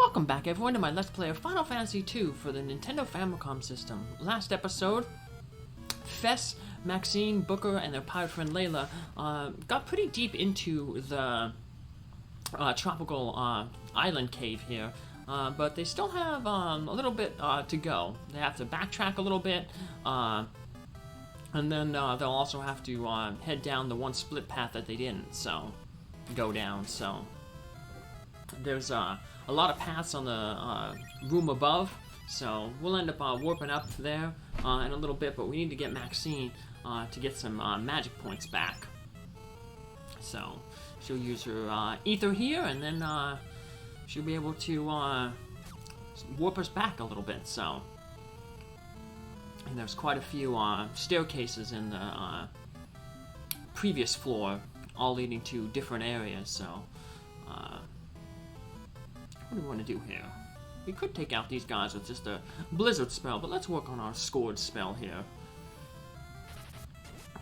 Welcome back everyone to my Let's Play of Final Fantasy II for the Nintendo Famicom system. Last episode, Fess, Maxine, Booker, and their pirate friend Leila got pretty deep into the tropical island cave here, but they still have a little bit to go. They have to backtrack a little bit, and then they'll also have to head down the one split path that they didn't go down. So there's a lot of paths on the room above, so we'll end up warping up there in a little bit, but we need to get Maxine to get some magic points back. So she'll use her ether here, and then she'll be able to warp us back a little bit. So, and there's quite a few staircases in the previous floor, all leading to different areas. So what do we want to do here? We could take out these guys with just a blizzard spell, but let's work on our scored spell here.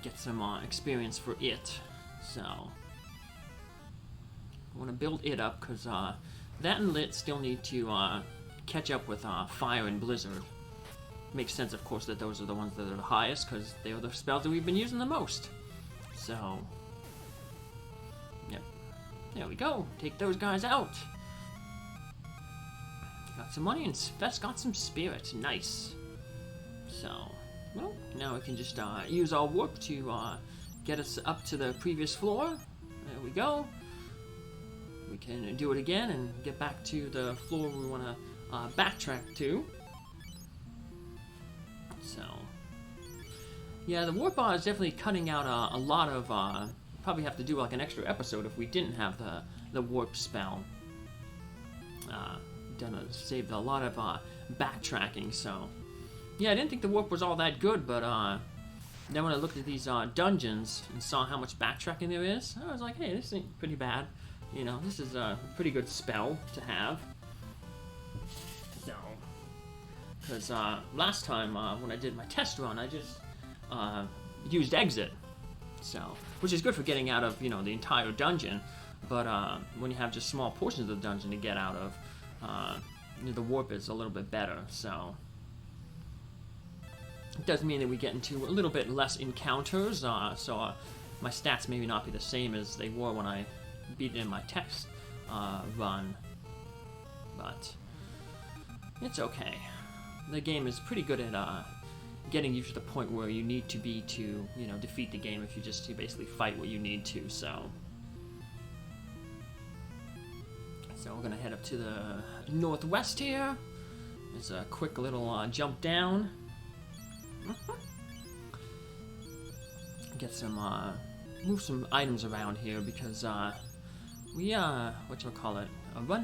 Get some experience for it. So I want to build it up because that and Lit still need to catch up with Fire and Blizzard. Makes sense, of course, that those are the ones that are the highest because they are the spells that we've been using the most. So, yep. There we go. Take those guys out. Got some money and Fess got some spirit. Nice. So, well, now we can just use our warp to get us up to the previous floor. There we go. We can do it again and get back to the floor we want to backtrack to. So, yeah, the warp is definitely cutting out a lot of. Probably have to do like an extra episode if we didn't have the warp spell. Saved a lot of backtracking. So, yeah, I didn't think the warp was all that good, but then when I looked at these dungeons and saw how much backtracking there is, I was like, hey, this ain't pretty bad. You know, this is a pretty good spell to have. So, because last time when I did my test run, I just used exit. So, which is good for getting out of, you know, the entire dungeon, but when you have just small portions of the dungeon to get out of, the warp is a little bit better. So it does mean that we get into a little bit less encounters, so my stats maybe not be the same as they were when I beat it in my test run, but it's okay. The game is pretty good at getting you to the point where you need to be to, you know, defeat the game if you just to basically fight what you need to. So we're gonna head up to the northwest here. There's a quick little jump down. Get some move some items around here because we run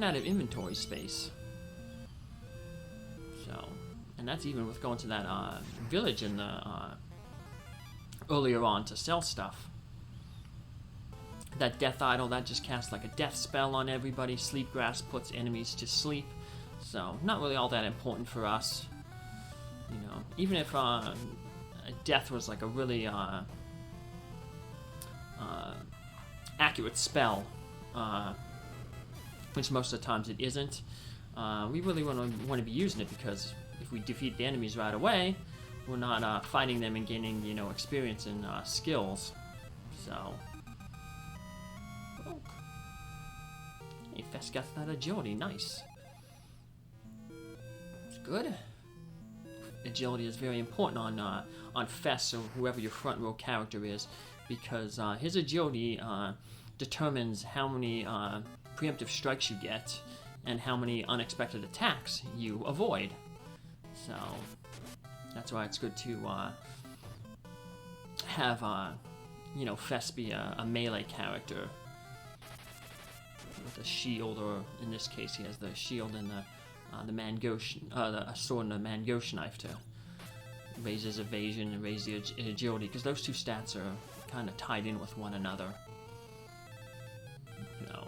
out of inventory space. So, and that's even with going to that village in the earlier on to sell stuff. That death idol, that just casts like a death spell on everybody. Sleep grass puts enemies to sleep. So, not really all that important for us. You know, even if death was like a really accurate spell, which most of the times it isn't, we really want to be using it because if we defeat the enemies right away, we're not fighting them and gaining, you know, experience and skills. So, hey, Fess got that agility, nice. It's good. Agility is very important on Fess or whoever your front row character is, because his agility determines how many preemptive strikes you get and how many unexpected attacks you avoid. So that's why it's good to have you know, Fess be a melee character with a shield, or in this case he has the shield and the mangosh, a sword and a mangosh knife to raise his evasion and raise the agility, because those two stats are kind of tied in with one another. No.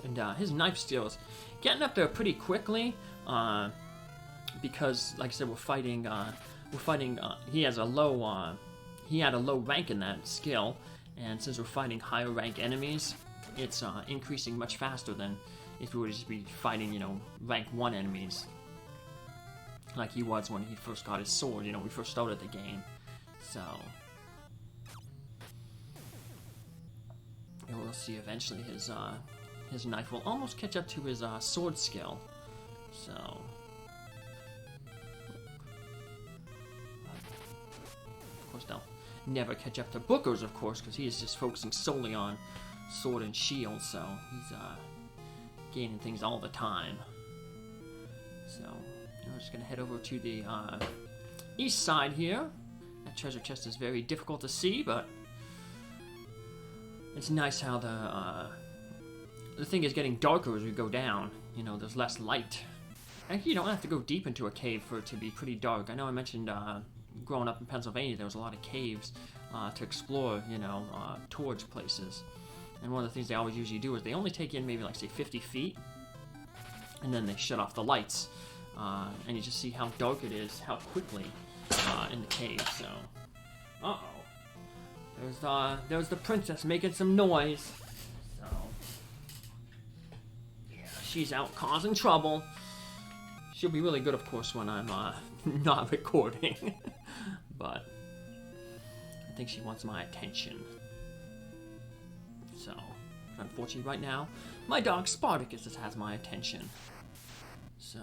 And his knife skills getting up there pretty quickly, because, like I said, we're fighting. He has a low. He had a low rank in that skill, and since we're fighting higher rank enemies it's increasing much faster than if we were to just be fighting, rank 1 enemies. Like he was when he first got his sword, we first started the game. So, we'll see eventually his knife will almost catch up to his sword skill. So, of course they'll never catch up to Booker's, of course, because he is just focusing solely on sword and shield, so he's gaining things all the time. So, we're just going to head over to the east side here. That treasure chest is very difficult to see, but it's nice how the thing is getting darker as we go down. There's less light. Actually, you don't have to go deep into a cave for it to be pretty dark. I know I mentioned growing up in Pennsylvania, there was a lot of caves to explore, towards places. And one of the things they always usually do is they only take in maybe, like, say, 50 feet, and then they shut off the lights. And you just see how dark it is, how quickly in the cave, so... Uh-oh. There's the princess making some noise. So... yeah, she's out causing trouble. She'll be really good, of course, when I'm not recording. But... I think she wants my attention. So... unfortunately, right now, my dog Spartacus just has my attention. So...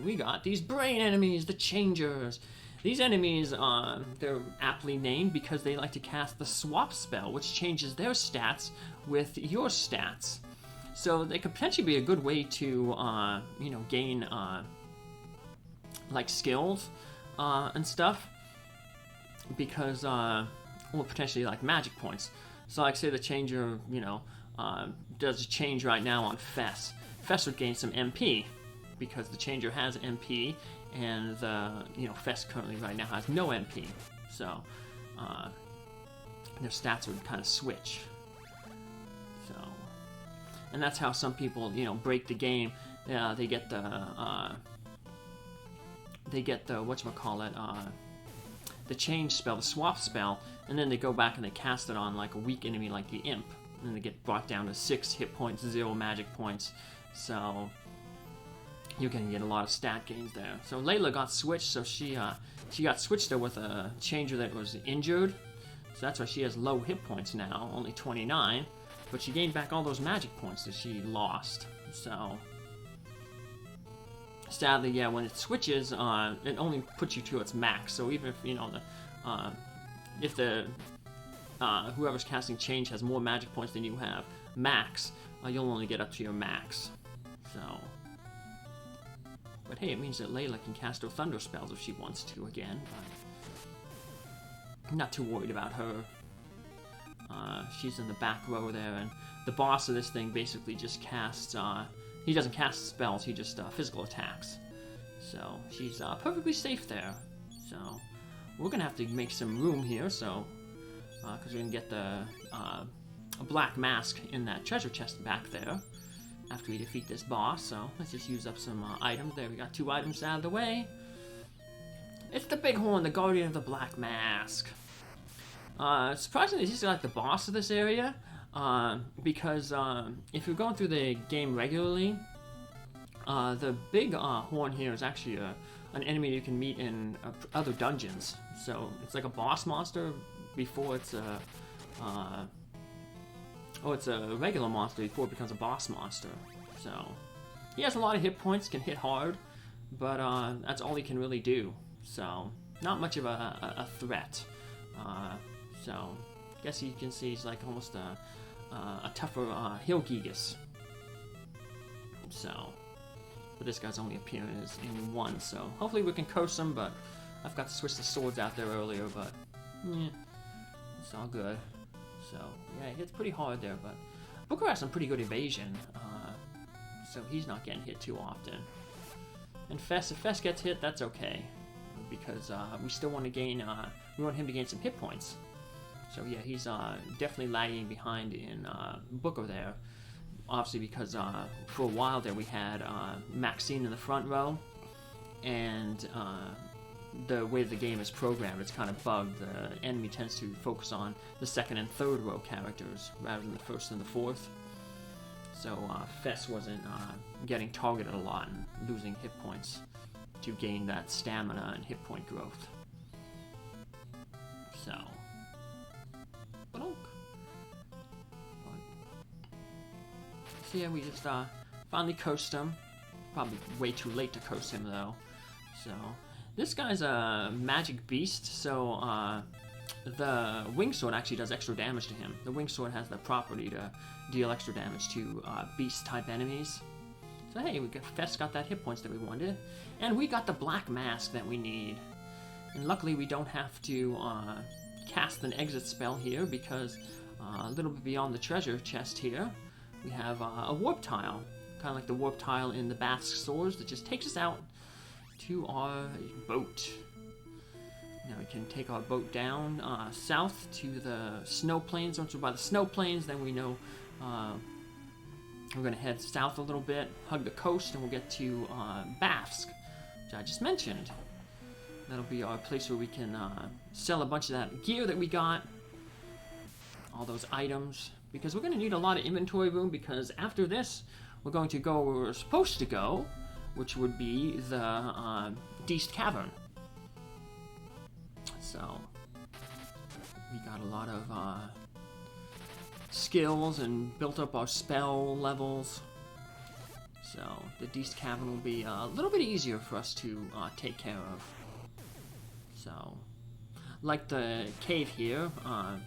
we got these brain enemies, the Changers. These enemies, they're aptly named because they like to cast the swap spell, which changes their stats with your stats. So they could potentially be a good way to, gain, like, skills and stuff. Because, or potentially, like, magic points. So, like, say the Changer, does a change right now on Fess. Fess would gain some MP. Because the Changer has MP, and Fess currently right now has no MP, so their stats would kind of switch. So, and that's how some people, break the game. They get the the change spell, the swap spell, and then they go back and they cast it on like a weak enemy like the Imp, and then they get brought down to 6 hit points, 0 magic points. So. You can get a lot of stat gains there. So Leila got switched, so she got switched there with a Changer that was injured. So that's why she has low hit points now, only 29. But she gained back all those magic points that she lost. So sadly, yeah, when it switches, it only puts you to its max. So even if whoever's casting Change has more magic points than you have max, you'll only get up to your max. So. But hey, it means that Leila can cast her thunder spells if she wants to again, but I'm not too worried about her. She's in the back row there, and the boss of this thing basically just casts, he doesn't cast spells, he just physical attacks. So she's perfectly safe there. So we're gonna have to make some room here, so, because we're gonna get a black mask in that treasure chest back there. After we defeat this boss, so let's just use up some items. There, we got 2 items out of the way. It's the Bighorn, the Guardian of the Black Mask. Surprisingly, he's like the boss of this area, because if you're going through the game regularly, the big horn here is actually an enemy you can meet in other dungeons. So it's like a boss monster before it's a... it's a regular monster before it becomes a boss monster. So, he has a lot of hit points, can hit hard, but that's all he can really do. So, not much of a threat. So, I guess you can see he's like almost a tougher Hill Gigas. So, but this guy's only appearing in 1, so hopefully we can curse him, but I forgot to switch the swords out there earlier, but yeah, it's all good. So, yeah, he hits pretty hard there, but Booker has some pretty good evasion, so he's not getting hit too often. And Fess, if Fess gets hit, that's okay, because we still want to gain, we want him to gain some hit points. So, yeah, he's definitely lagging behind in Booker there, obviously because for a while there we had Maxine in the front row, and the way the game is programmed, it's kind of bugged. The enemy tends to focus on the second and third row characters rather than the first and the fourth. So Fess wasn't getting targeted a lot and losing hit points to gain that stamina and hit point growth. So, so yeah, we just finally coast him. Probably way too late to coast him though. So this guy's a magic beast. So the wing sword actually does extra damage to him. The wing sword has the property to deal extra damage to beast type enemies. So hey, Fess got that hit points that we wanted, and we got the black mask that we need. And luckily we don't have to cast an exit spell here because a little bit beyond the treasure chest here, we have a warp tile. Kind of like the warp tile in the Basque Swords that just takes us out to our boat. Now we can take our boat down south to the snow plains. Once we're by the snow plains, then we know we're going to head south a little bit, hug the coast, and we'll get to Basque, which I just mentioned. That'll be our place where we can sell a bunch of that gear that we got, all those items, because we're going to need a lot of inventory room, because after this, we're going to go where we're supposed to go, which would be the Deist Cavern. So, we got a lot of skills and built up our spell levels. So, the Deist Cavern will be a little bit easier for us to take care of. So, like the cave here,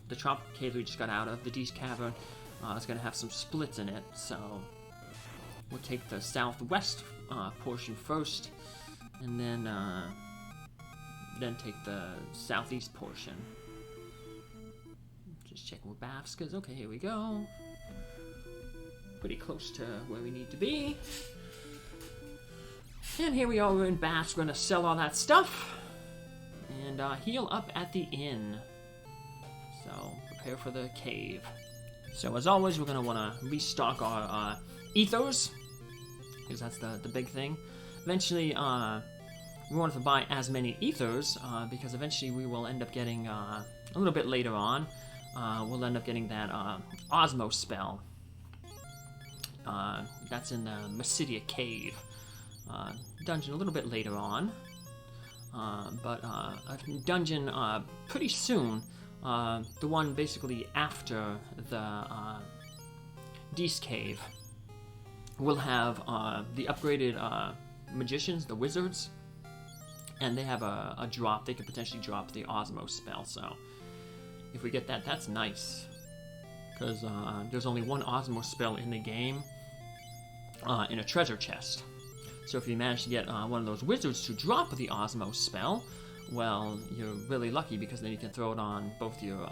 the tropical cave we just got out of, the Deist Cavern is going to have some splits in it, so we'll take the southwest portion first, and then take the southeast portion. Just check where Basque is. Okay, here we go. Pretty close to where we need to be. And here we are, we're in Basque. We're going to sell all that stuff and heal up at the inn. So, prepare for the cave. So, as always, we're going to want to restock our ethos, because that's the big thing. Eventually, we want to buy as many ethers, because eventually we will end up getting, a little bit later on, we'll end up getting that Osmo spell. That's in the Mysidia cave dungeon a little bit later on. But a dungeon pretty soon, the one basically after the Deist cave, will have the upgraded magicians, the wizards, and they have a drop. They could potentially drop the Osmo spell, so if we get that, that's nice, because there's only one Osmo spell in the game in a treasure chest. So if you manage to get one of those wizards to drop the Osmo spell, well, you're really lucky, because then you can throw it on both your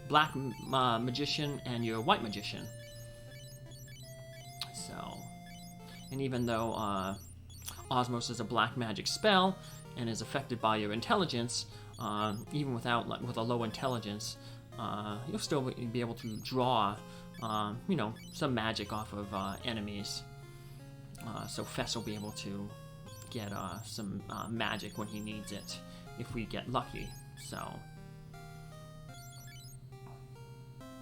black magician and your white magician. So, and even though Osmos is a black magic spell and is affected by your intelligence, even with a low intelligence, you'll still be able to draw, some magic off of enemies. So Fess will be able to get some magic when he needs it, if we get lucky. So,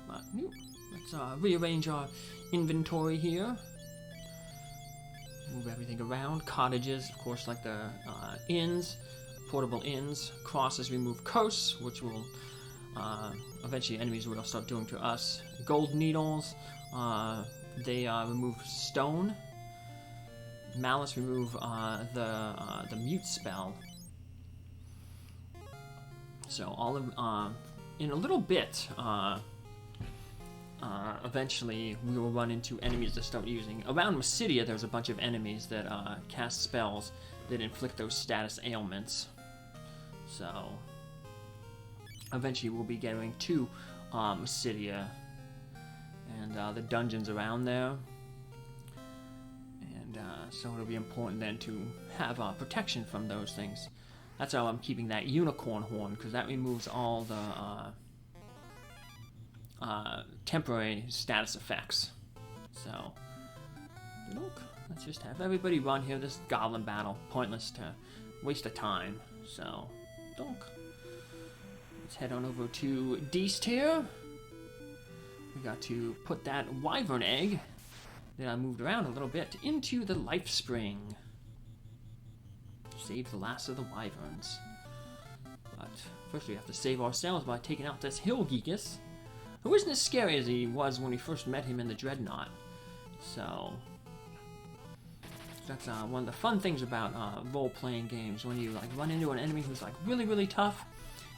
let's rearrange our inventory here. Move everything around. Cottages, of course, like the inns, portable inns. Crosses remove coasts, which will eventually enemies will start doing to us. Gold needles, they remove stone. Malice remove the mute spell. So all of in a little bit, eventually we will run into enemies that start using. Around Mysidia, there's a bunch of enemies that cast spells that inflict those status ailments. So eventually we'll be getting to Mysidia and the dungeons around there. So it'll be important then to have protection from those things. That's how I'm keeping that unicorn horn, because that removes all the temporary status effects. So, let's just have everybody run here. This goblin battle, pointless to waste of time. So, let's head on over to Deist here. We got to put that wyvern egg Then I moved around a little bit into the life spring. Save the last of the wyverns. But first we have to save ourselves by taking out this hill geekus, who isn't as scary as he was when we first met him in the Dreadnought. So that's one of the fun things about role-playing games, when you like run into an enemy who's like really, really tough,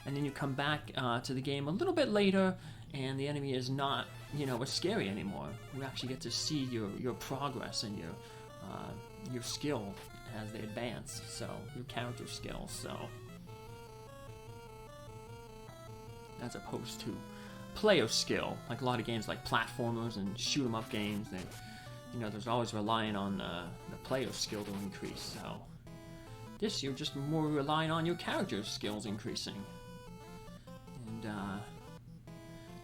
and then you come back to the game a little bit later, and the enemy is not, you know, as scary anymore. You actually get to see your progress and your skill as they advance, so your character skills. So as opposed to player skill, like a lot of games like platformers and shoot 'em up games, they, you know, there's always relying on the player skill to increase. So this you're just more relying on your character's skills increasing, and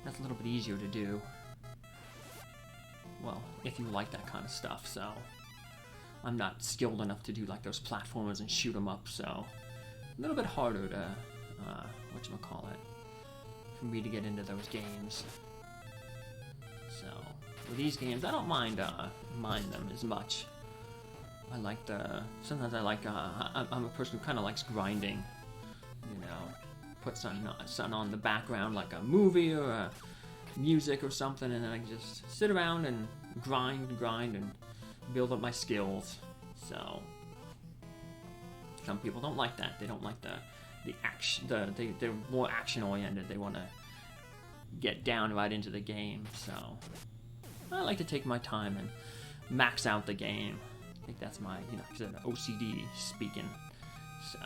that's a little bit easier to do. Well, if you like that kind of stuff. So I'm not skilled enough to do like those platformers and shoot 'em up, so a little bit harder to whatchamacallit, for me to get into those games. So with these games, I don't mind them as much. I like sometimes I like I'm a person who kind of likes grinding, you know, put something on the background like a movie or a music or something, and then I can just sit around and grind and build up my skills. So some people don't like that. They don't like the action. They're more action oriented. They want to get down right into the game. So I like to take my time and max out the game. I think that's my, you know, OCD speaking. So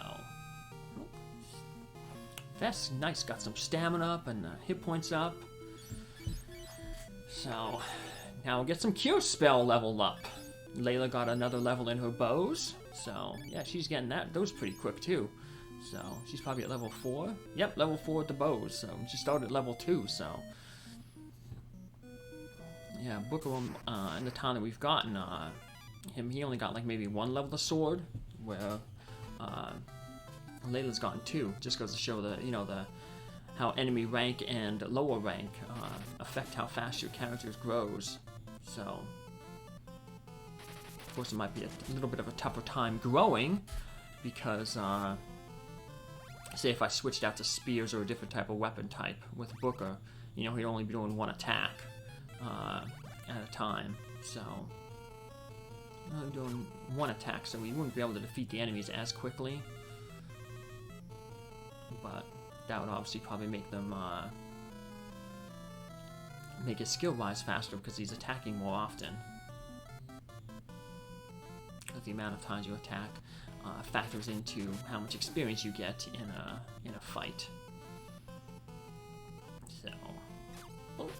Fess, nice, got some stamina up and hit points up. So now we'll get some cure spell leveled up. Leila got another level in her bows, so yeah, she's getting those pretty quick too. So she's probably at level 4. Yep, level 4 with the bows. So she started at level 2. So yeah, Booker in the town that we've gotten, he only got like maybe 1 level of sword, where Leila's gotten 2. Just goes to show how enemy rank and lower rank affect how fast your character grows. So of course it might be a little bit of a tougher time growing, because say if I switched out to spears or a different type of weapon type with Booker, you know, he'd only be doing 1 attack at a time. So doing 1 attack, so he wouldn't be able to defeat the enemies as quickly. But that would obviously probably make them make his skill rise faster, because he's attacking more often. Because the amount of times you attack factors into how much experience you get in a fight. So, look,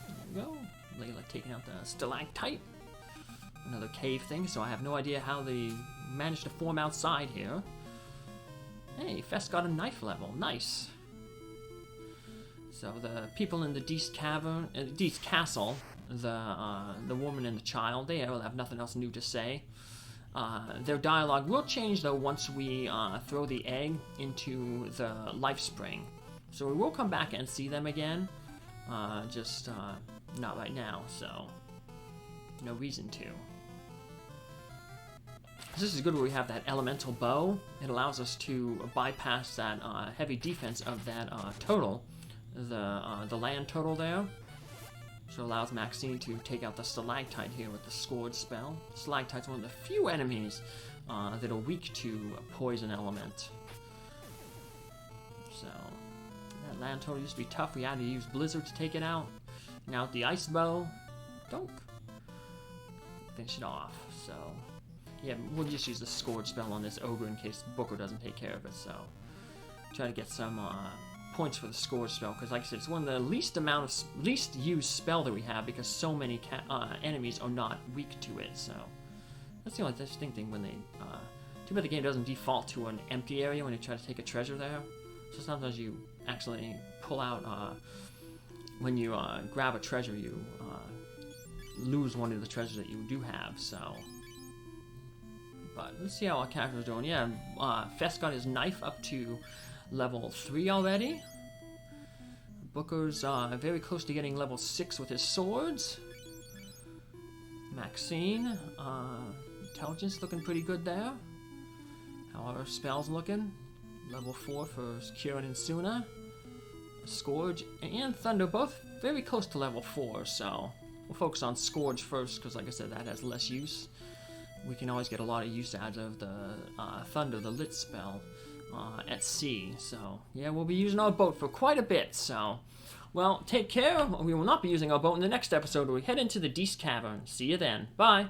there you go. Leila taking out the stalactite, another cave thing. So I have no idea how they managed to form outside here. Hey, Fess got a knife level. Nice. So the people in the Deast Castle, the woman and the child, they will have nothing else new to say. Their dialogue will change though once we throw the egg into the life spring. So we will come back and see them again, just not right now. So no reason to. This is good where we have that elemental bow. It allows us to bypass that heavy defense of that turtle, the land turtle there. So it allows Maxine to take out the stalactite here with the scourge spell. Stalactite's one of the few enemies that are weak to a poison element. So that land turtle used to be tough. We had to use Blizzard to take it out. Now with the ice bow, don't finish it off. So yeah, we'll just use the scourge spell on this ogre in case Booker doesn't take care of it. So try to get some points for the scourge spell, because like I said, it's one of the least used spell that we have, because so many enemies are not weak to it. So that's the only distinct thing. When they too bad the game doesn't default to an empty area when you try to take a treasure there. So sometimes you actually pull out when you grab a treasure, you lose one of the treasures that you do have. So but let's see how our character's doing. Yeah, Fess got his knife up to level 3 already. Booker's very close to getting level 6 with his swords. Maxine, intelligence looking pretty good there. How are our spells looking? Level 4 for Kieran and Suna. Scourge and Thunder, both very close to level 4, so we'll focus on Scourge first, because like I said, that has less use. We can always get a lot of use out of the Thunder, the lit spell, at sea. So, yeah, we'll be using our boat for quite a bit, so... Well, take care. We will not be using our boat in the next episode where we head into the Deast Cavern. See you then. Bye.